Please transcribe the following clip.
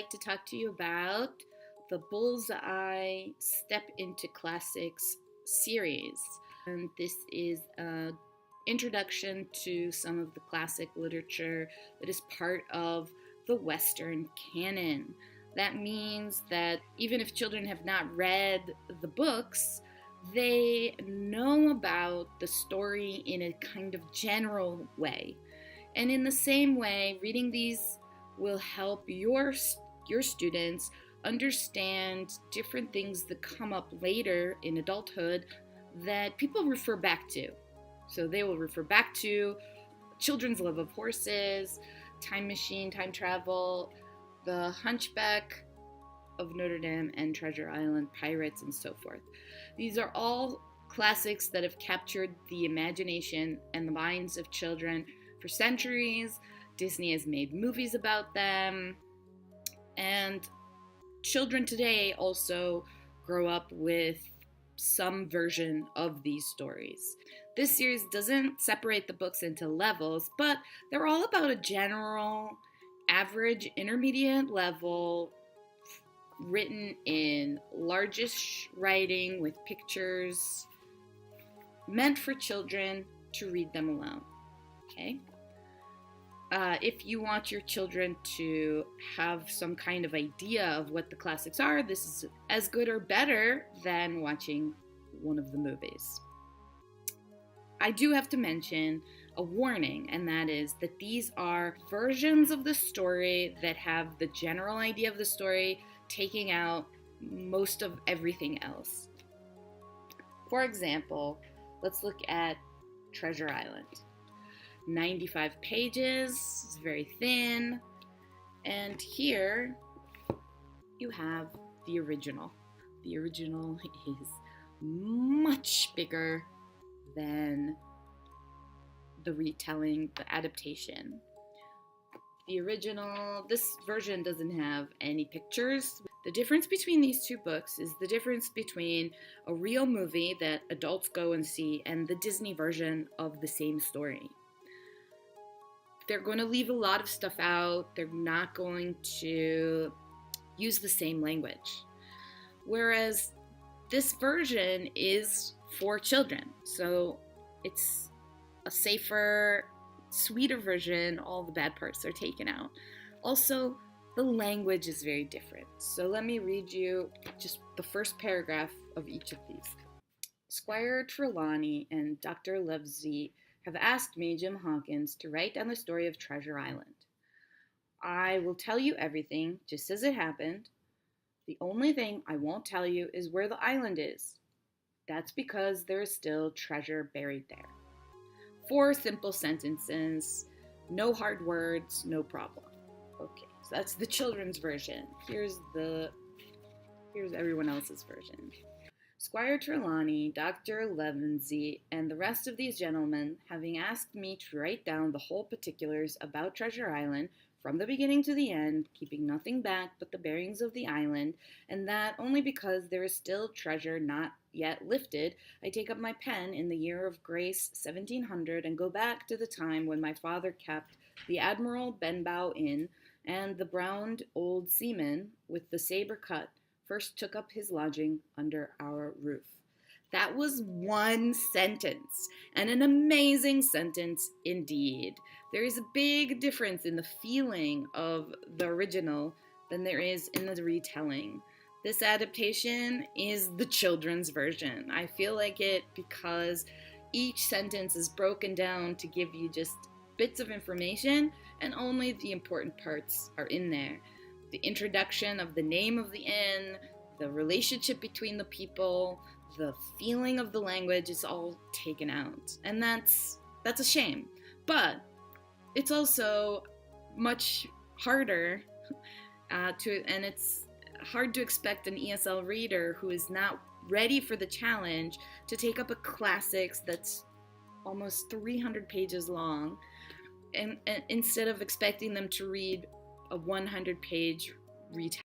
like to talk to you about the Bullseye Step into Classics series. And this is an introduction to some of the classic literature that is part of the Western canon. That means that even if children have not read the books, they know about the story in a kind of general way. And in the same way, reading these will help your students understand different things that come up later in adulthood that people refer back to. So they will refer back to Children's Love of Horses, Time Machine, Time Travel, The Hunchback of Notre Dame, and Treasure Island, Pirates, and so forth. These are all classics that have captured the imagination and the minds of children for centuries. Disney has made movies about them, and children today also grow up with some version of these stories. This series doesn't separate the books into levels, but they're all about a general, average, intermediate level, written in largish writing with pictures, meant for children to read them alone. Okay? If you want your children to have some kind of idea of what the classics are, this is as good or better than watching one of the movies. I do have to mention a warning, and that is that these are versions of the story that have the general idea of the story, taking out most of everything else. For example, let's look at Treasure Island. 95 pages, it's very thin, and here you have the original. The original is much bigger than the retelling, the adaptation. The original, this version doesn't have any pictures. The difference between these two books is the difference between a real movie that adults go and see and the Disney version of the same story. They're going to leave a lot of stuff out. They're not going to use the same language. Whereas this version is for children. So it's a safer, sweeter version. All the bad parts are taken out. Also, the language is very different. So let me read you just the first paragraph of each of these. Squire Trelawney and Dr. Livesey have asked me, Jim Hawkins, to write down the story of Treasure Island. I will tell you everything, just as it happened. The only thing I won't tell you is where the island is. That's because there is still treasure buried there. 4 simple sentences, no hard words, no problem. Okay, so that's the children's version. Here's everyone else's version. Squire Trelawney, Dr. Livesey, and the rest of these gentlemen, having asked me to write down the whole particulars about Treasure Island from the beginning to the end, keeping nothing back but the bearings of the island, and that only because there is still treasure not yet lifted, I take up my pen in the year of grace 1700 and go back to the time when my father kept the Admiral Benbow Inn, and the browned old seaman with the saber cut first took up his lodging under our roof. That was one sentence, and an amazing sentence indeed. There is a big difference in the feeling of the original than there is in the retelling. This adaptation is the children's version. I feel like it because each sentence is broken down to give you just bits of information, and only the important parts are in there. The introduction of the name of the inn, the relationship between the people, the feeling of the language is all taken out. And that's a shame. But it's also much harder and it's hard to expect an ESL reader who is not ready for the challenge to take up a classics that's almost 300 pages long, and instead of expecting them to read a 100-page retelling.